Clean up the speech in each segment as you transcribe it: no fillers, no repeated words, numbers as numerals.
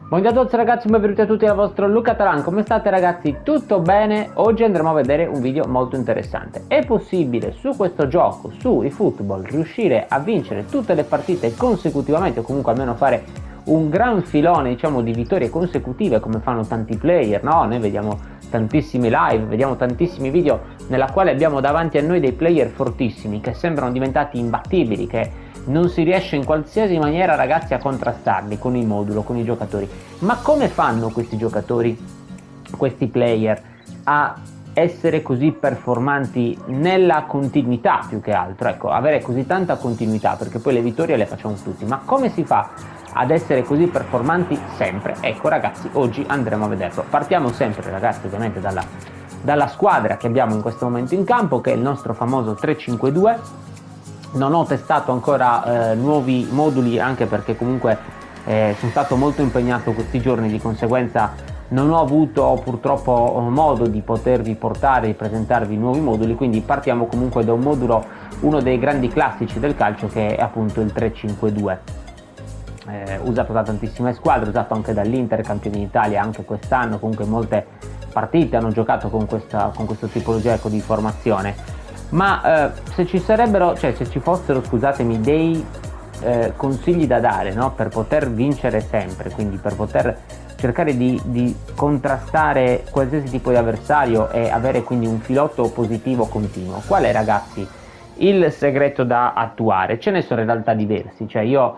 Buongiorno a tutti ragazzi, benvenuti a tutti dal vostro Luca Taran. Come state ragazzi? Tutto bene? Oggi andremo a vedere un video molto interessante. È possibile su questo gioco, su eFootball, riuscire a vincere tutte le partite consecutivamente o comunque almeno fare un gran filone, diciamo, di vittorie consecutive come fanno tanti player, no? Noi vediamo tantissimi live, vediamo tantissimi video nella quale abbiamo davanti a noi dei player fortissimi che sembrano diventati imbattibili, che non si riesce in qualsiasi maniera ragazzi a contrastarli con il modulo, con i giocatori. Ma come fanno questi giocatori, questi player, a essere così performanti nella continuità più che altro? Ecco, avere così tanta continuità, perché poi le vittorie le facciamo tutti, ma come si fa ad essere così performanti sempre? Ecco ragazzi, oggi andremo a vederlo. Partiamo sempre ragazzi ovviamente dalla squadra che abbiamo in questo momento in campo, che è il nostro famoso 3-5-2. Non ho testato ancora nuovi moduli, anche perché comunque sono stato molto impegnato questi giorni, di conseguenza non ho avuto purtroppo modo di potervi portare e presentarvi nuovi moduli, quindi partiamo comunque da un modulo, uno dei grandi classici del calcio, che è appunto il 3-5-2, usato da tantissime squadre, usato anche dall'Inter, campione d'Italia anche quest'anno. Comunque molte partite hanno giocato con questo tipologia di formazione. Ma se ci sarebbero, cioè se ci fossero, scusatemi, dei consigli da dare, no? Per poter vincere sempre, quindi per poter cercare di contrastare qualsiasi tipo di avversario e avere quindi un filotto positivo continuo, qual è ragazzi il segreto da attuare? Ce ne sono in realtà diversi, cioè io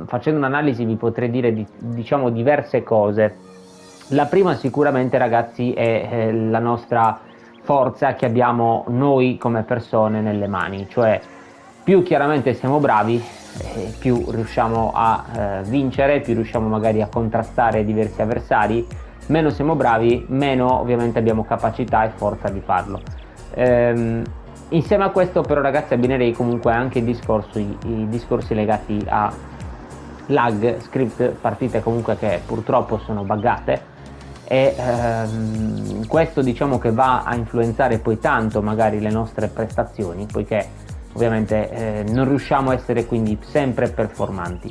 facendo un'analisi vi potrei dire diciamo diverse cose. La prima sicuramente ragazzi è la nostra forza che abbiamo noi come persone nelle mani, cioè più chiaramente siamo bravi, più riusciamo a vincere, più riusciamo magari a contrastare diversi avversari, meno siamo bravi, meno ovviamente abbiamo capacità e forza di farlo. Insieme a questo però ragazzi abbinerei comunque anche i discorsi legati a lag, script, partite comunque che purtroppo sono buggate, e questo diciamo che va a influenzare poi tanto magari le nostre prestazioni, poiché ovviamente non riusciamo a essere quindi sempre performanti.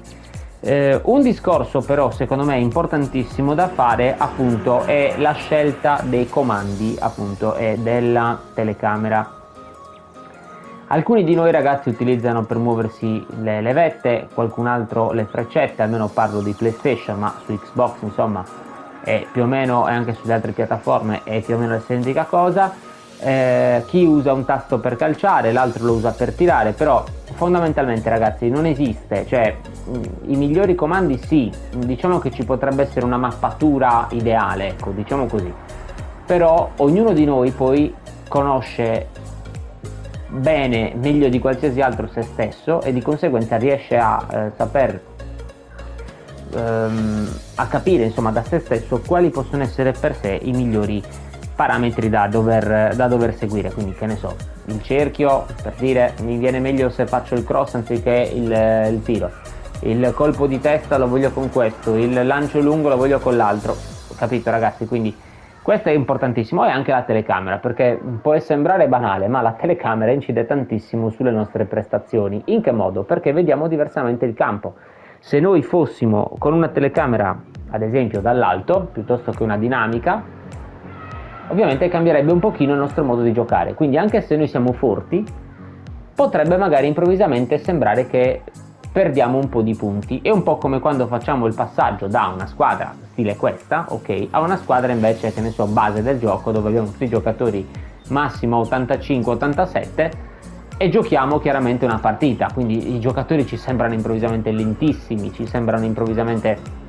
Un discorso però secondo me importantissimo da fare appunto è la scelta dei comandi appunto e della telecamera. Alcuni di noi ragazzi utilizzano per muoversi le levette, qualcun altro le freccette, almeno parlo di PlayStation, ma su Xbox insomma è più o meno, e anche sulle altre piattaforme è più o meno la stessa identica cosa. Chi usa un tasto per calciare, l'altro lo usa per tirare, però fondamentalmente ragazzi non esiste, cioè i migliori comandi sì, diciamo che ci potrebbe essere una mappatura ideale, ecco, diciamo così, però ognuno di noi poi conosce bene, meglio di qualsiasi altro, se stesso, e di conseguenza riesce a saper a capire insomma da se stesso quali possono essere per sé i migliori parametri da dover seguire. Quindi che ne so, il cerchio, per dire, mi viene meglio se faccio il cross anziché il tiro, il colpo di testa lo voglio con questo, il lancio lungo lo voglio con l'altro, capito ragazzi? Quindi questo è importantissimo. E anche la telecamera, perché può sembrare banale ma la telecamera incide tantissimo sulle nostre prestazioni. In che modo? Perché vediamo diversamente il campo. Se noi fossimo con una telecamera ad esempio dall'alto piuttosto che una dinamica, ovviamente cambierebbe un pochino il nostro modo di giocare, quindi anche se noi siamo forti potrebbe magari improvvisamente sembrare che perdiamo un po' di punti. È un po' come quando facciamo il passaggio da una squadra stile questa, ok, a una squadra invece, che ne so, base del gioco, dove abbiamo tutti i giocatori massimo 85-87 e giochiamo chiaramente una partita, quindi i giocatori ci sembrano improvvisamente lentissimi, ci sembrano improvvisamente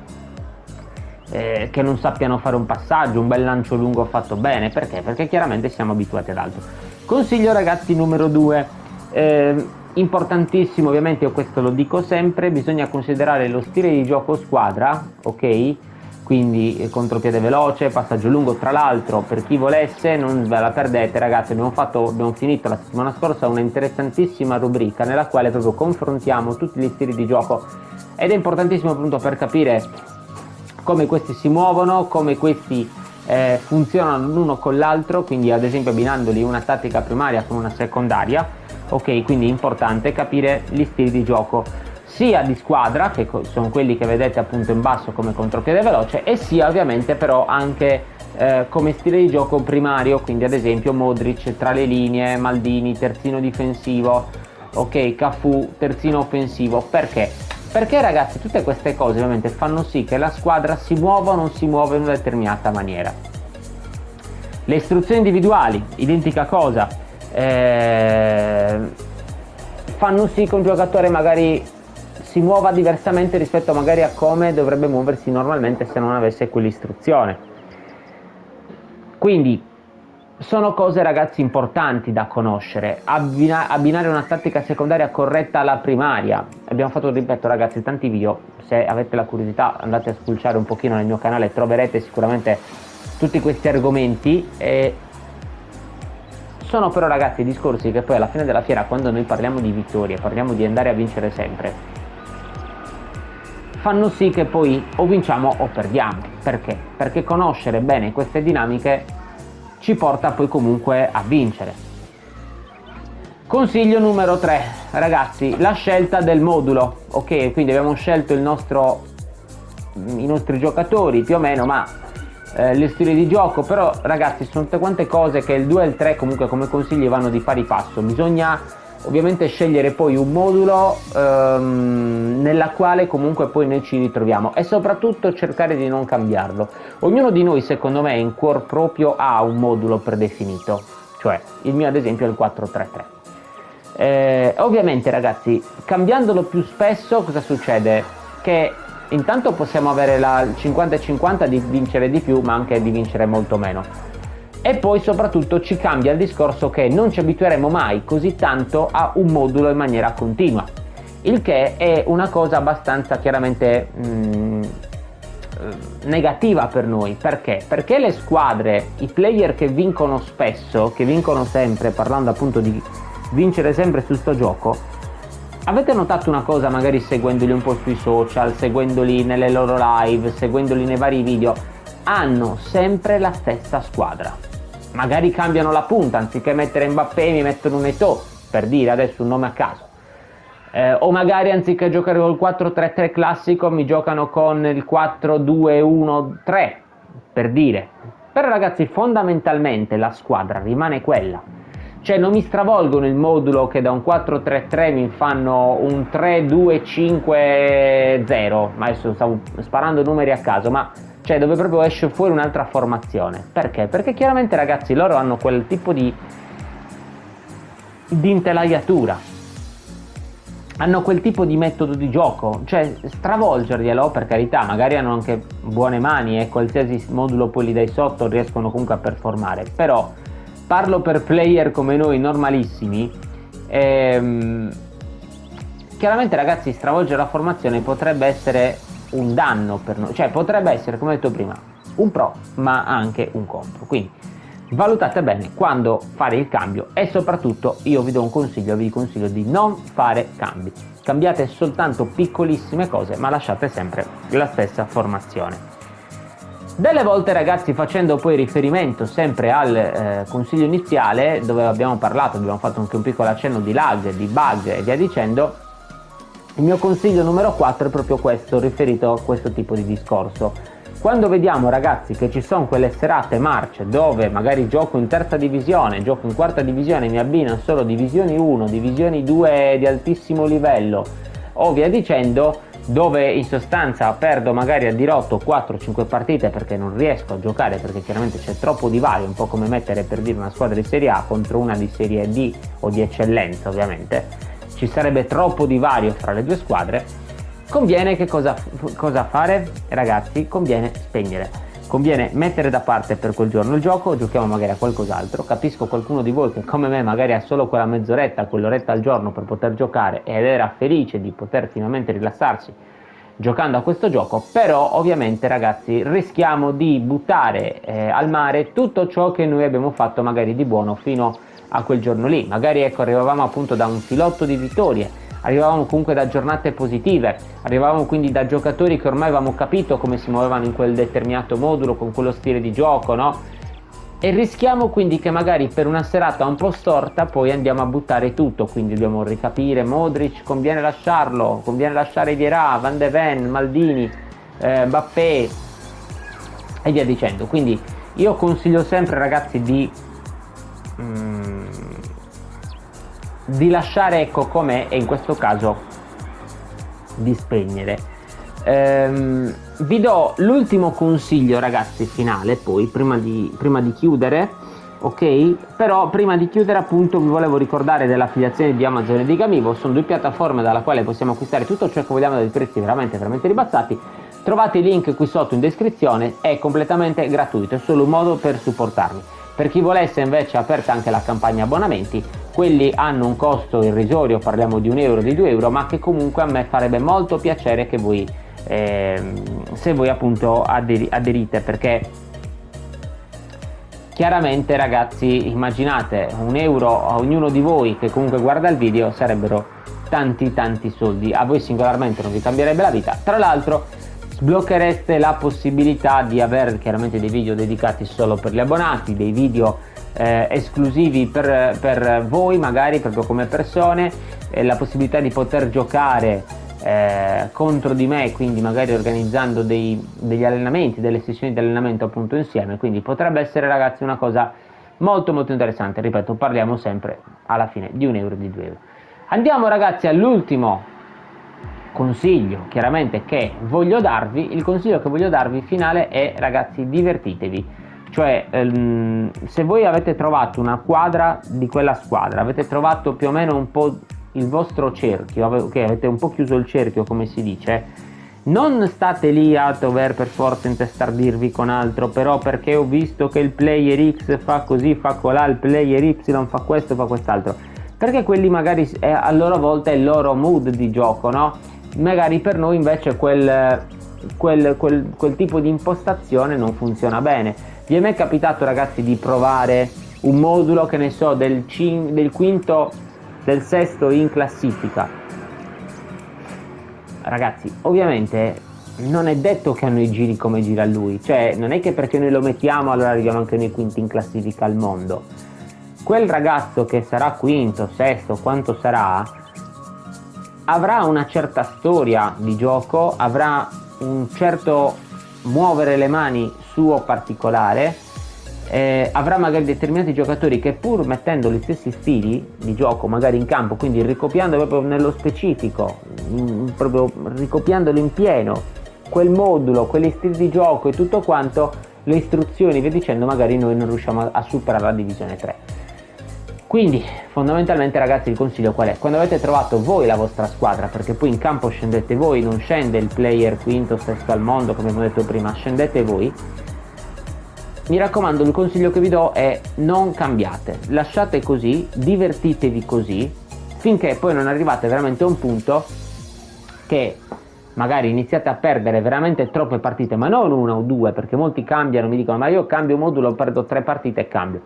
che non sappiano fare un passaggio, un bel lancio lungo fatto bene. Perché? Perché chiaramente siamo abituati ad altro. Consiglio ragazzi numero 2, importantissimo, ovviamente io questo lo dico sempre, bisogna considerare lo stile di gioco squadra, ok? Quindi contropiede veloce, passaggio lungo. Tra l'altro, per chi volesse, non ve la perdete ragazzi, abbiamo finito la settimana scorsa una interessantissima rubrica nella quale proprio confrontiamo tutti gli stili di gioco, ed è importantissimo appunto per capire come questi si muovono, come questi funzionano l'uno con l'altro, quindi ad esempio abbinandoli una tattica primaria con una secondaria, ok? Quindi è importante capire gli stili di gioco sia di squadra, che sono quelli che vedete appunto in basso come contropiede veloce, e sia ovviamente però anche come stile di gioco primario, quindi ad esempio Modric tra le linee, Maldini terzino difensivo, ok, Cafu terzino offensivo. Perché? Perché ragazzi tutte queste cose ovviamente fanno sì che la squadra si muova o non si muove in una determinata maniera. Le istruzioni individuali, identica cosa, fanno sì che un giocatore magari si muova diversamente rispetto magari a come dovrebbe muoversi normalmente se non avesse quell'istruzione. Quindi sono cose ragazzi importanti da conoscere, abbinare una tattica secondaria corretta alla primaria. Abbiamo fatto, ripeto ragazzi, tanti video, se avete la curiosità andate a spulciare un pochino nel mio canale, troverete sicuramente tutti questi argomenti. E sono però ragazzi discorsi che poi alla fine della fiera, quando noi parliamo di vittorie, parliamo di andare a vincere sempre, fanno sì che poi o vinciamo o perdiamo. Perché? Perché conoscere bene queste dinamiche ci porta poi comunque a vincere. Consiglio numero 3, ragazzi, la scelta del modulo. Ok, quindi abbiamo scelto i nostri giocatori più o meno, ma le stili di gioco, però ragazzi sono tutte quante cose che il 2 e il 3 comunque come consigli vanno di pari passo. Bisogna ovviamente scegliere poi un modulo nella quale comunque poi noi ci ritroviamo, e soprattutto cercare di non cambiarlo. Ognuno di noi secondo me in cuor proprio ha un modulo predefinito, cioè il mio ad esempio è il 4-3-3. Ovviamente ragazzi cambiandolo più spesso cosa succede? Che intanto possiamo avere il 50-50 di vincere di più, ma anche di vincere molto meno. E poi soprattutto ci cambia il discorso che non ci abitueremo mai così tanto a un modulo in maniera continua, il che è una cosa abbastanza chiaramente negativa per noi. Perché? Perché le squadre, i player che vincono spesso, che vincono sempre, parlando appunto di vincere sempre su sto gioco, avete notato una cosa magari seguendoli un po' sui social, seguendoli nelle loro live, seguendoli nei vari video, hanno sempre la stessa squadra. Magari cambiano la punta, anziché mettere Mbappé mi mettono un Eto'o, per dire adesso un nome a caso. O magari anziché giocare col 4-3-3 classico mi giocano con il 4-2-1-3, per dire. Però ragazzi fondamentalmente la squadra rimane quella. Cioè non mi stravolgono il modulo che da un 4-3-3 mi fanno un 3-2-5-0, ma adesso stavo sparando numeri a caso, ma cioè dove proprio esce fuori un'altra formazione. Perché? Perché chiaramente ragazzi loro hanno quel tipo di intelaiatura, hanno quel tipo di metodo di gioco, cioè stravolgerglielo, per carità, magari hanno anche buone mani e qualsiasi modulo poi li dai sotto riescono comunque a performare, però parlo per player come noi normalissimi, chiaramente ragazzi stravolgere la formazione potrebbe essere un danno per noi, cioè potrebbe essere, come ho detto prima, un pro ma anche un contro. Quindi valutate bene quando fare il cambio, e soprattutto io vi do un consiglio, vi consiglio di non fare cambi, cambiate soltanto piccolissime cose ma lasciate sempre la stessa formazione. Delle volte ragazzi, facendo poi riferimento sempre al consiglio iniziale dove abbiamo parlato, abbiamo fatto anche un piccolo accenno di lag, di bug e via dicendo, il mio consiglio numero 4 è proprio questo, riferito a questo tipo di discorso. Quando vediamo ragazzi che ci sono quelle serate marce dove magari gioco in terza divisione, gioco in quarta divisione, mi abbinano solo divisioni 1, divisioni 2 di altissimo livello o via dicendo, dove in sostanza perdo magari a dirotto 4-5 partite perché non riesco a giocare, perché chiaramente c'è troppo divario, un po' come mettere per dire una squadra di Serie A contro una di Serie D o di eccellenza, ovviamente ci sarebbe troppo divario fra le due squadre. Conviene che cosa fare ragazzi? Conviene spegnere, conviene mettere da parte per quel giorno il gioco, giochiamo magari a qualcos'altro. Capisco qualcuno di voi che come me magari ha solo quella mezz'oretta, quell'oretta al giorno per poter giocare ed era felice di poter finalmente rilassarsi giocando a questo gioco, però ovviamente ragazzi rischiamo di buttare al mare tutto ciò che noi abbiamo fatto magari di buono fino a quel giorno lì. Magari ecco, arrivavamo appunto da un filotto di vittorie, arrivavamo comunque da giornate positive, arrivavamo quindi da giocatori che ormai avevamo capito come si muovevano in quel determinato modulo, con quello stile di gioco, no? e rischiamo quindi che magari per una serata un po' storta poi andiamo a buttare tutto, quindi dobbiamo ricapire Modric, conviene lasciarlo, conviene lasciare Vieira, Van de Ven, Maldini, Mbappé e via dicendo. Quindi io consiglio sempre, ragazzi, di lasciare, ecco, com'è, e in questo caso di spegnere. Vi do l'ultimo consiglio, ragazzi, finale, poi prima di chiudere, ok? Però prima di chiudere, appunto, vi volevo ricordare dell'affiliazione di Amazon e di Gamivo. Sono due piattaforme dalla quale possiamo acquistare tutto ciò che vogliamo da prezzi veramente ribassati. Trovate i link qui sotto in descrizione, è completamente gratuito, è solo un modo per supportarmi. Per chi volesse invece è aperta anche la campagna abbonamenti, quelli hanno un costo irrisorio, parliamo di 1 euro, di 2 euro, ma che comunque a me farebbe molto piacere che voi, se voi appunto aderite, perché chiaramente, ragazzi, immaginate 1 euro a ognuno di voi che comunque guarda il video, sarebbero tanti soldi, a voi singolarmente non vi cambierebbe la vita. Tra l'altro sblocchereste la possibilità di avere chiaramente dei video dedicati solo per gli abbonati, dei video esclusivi per voi, magari proprio come persone, la possibilità di poter giocare contro di me, quindi magari organizzando degli allenamenti, delle sessioni di allenamento appunto insieme. Quindi potrebbe essere, ragazzi, una cosa molto interessante. Ripeto, parliamo sempre alla fine di 1 euro, di 2 euro. Andiamo, ragazzi, all'ultimo consiglio chiaramente che voglio darvi. Il consiglio che voglio darvi finale è, ragazzi, divertitevi. Cioè, se voi avete trovato una quadra di quella squadra, avete trovato più o meno un po' il vostro cerchio, okay, avete un po' chiuso il cerchio, come si dice, non state lì a dover per forza intestardirvi con altro, però perché ho visto che il player X fa così, fa colà, il player Y fa questo, fa quest'altro, perché quelli magari a loro volta è il loro mood di gioco, no? Magari per noi invece quel tipo di impostazione non funziona bene. Vi è mai capitato, ragazzi, di provare un modulo, che ne so, del quinto, del sesto in classifica? Ragazzi, ovviamente non è detto che a noi giri come gira lui, cioè non è che perché noi lo mettiamo allora arriviamo anche noi quinti in classifica al mondo. Quel ragazzo che sarà quinto, sesto, quanto sarà, avrà una certa storia di gioco, avrà un certo muovere le mani suo particolare, avrà magari determinati giocatori che, pur mettendo gli stessi stili di gioco magari in campo, quindi ricopiando proprio nello specifico, proprio ricopiandolo in pieno, quel modulo, quegli stili di gioco e tutto quanto, le istruzioni, via dicendo, magari noi non riusciamo a superare la divisione 3. Quindi fondamentalmente, ragazzi, il consiglio qual è? Quando avete trovato voi la vostra squadra, perché poi in campo scendete voi, non scende il player quinto, sesto al mondo, come abbiamo detto prima, scendete voi. Mi raccomando, il consiglio che vi do è: non cambiate, lasciate così, divertitevi così, finché poi non arrivate veramente a un punto che magari iniziate a perdere veramente troppe partite, ma non una o due, perché molti cambiano, mi dicono: ma io cambio modulo, perdo 3 partite e cambio.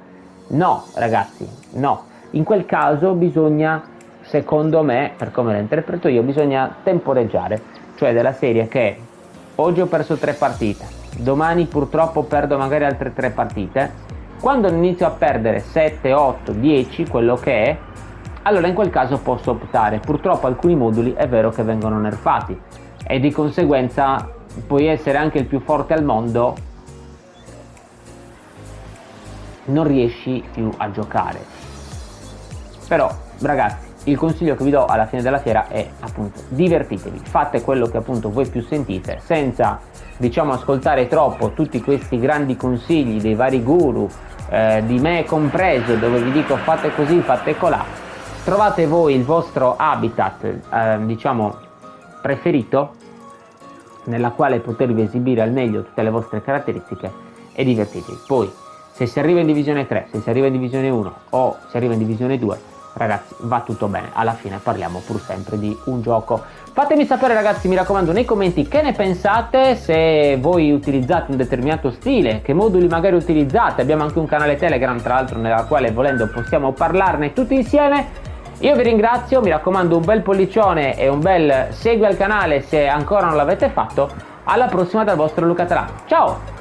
No, ragazzi, no. In quel caso bisogna, secondo me, per come la interpreto io, bisogna temporeggiare, cioè della serie che oggi ho perso 3 partite, domani purtroppo perdo magari altre 3 partite, quando inizio a perdere 7, 8, 10, quello che è, allora in quel caso posso optare. Purtroppo alcuni moduli è vero che vengono nerfati e di conseguenza puoi essere anche il più forte al mondo, non riesci più a giocare. Però, ragazzi, il consiglio che vi do alla fine della fiera è appunto: divertitevi, fate quello che appunto voi più sentite, senza, diciamo, ascoltare troppo tutti questi grandi consigli dei vari guru, di me compreso, dove vi dico fate così, fate colà. Trovate voi il vostro habitat, diciamo, preferito, nella quale potervi esibire al meglio tutte le vostre caratteristiche, e divertitevi. Poi, se si arriva in divisione 3, se si arriva in divisione 1 o si arriva in divisione 2, ragazzi, va tutto bene. Alla fine parliamo pur sempre di un gioco. Fatemi sapere, ragazzi, mi raccomando, nei commenti che ne pensate, se voi utilizzate un determinato stile, che moduli magari utilizzate. Abbiamo anche un canale Telegram, tra l'altro, nella quale, volendo, possiamo parlarne tutti insieme. Io vi ringrazio, mi raccomando, un bel pollicione e un bel segui al canale se ancora non l'avete fatto. Alla prossima dal vostro Luca Taranto. Ciao!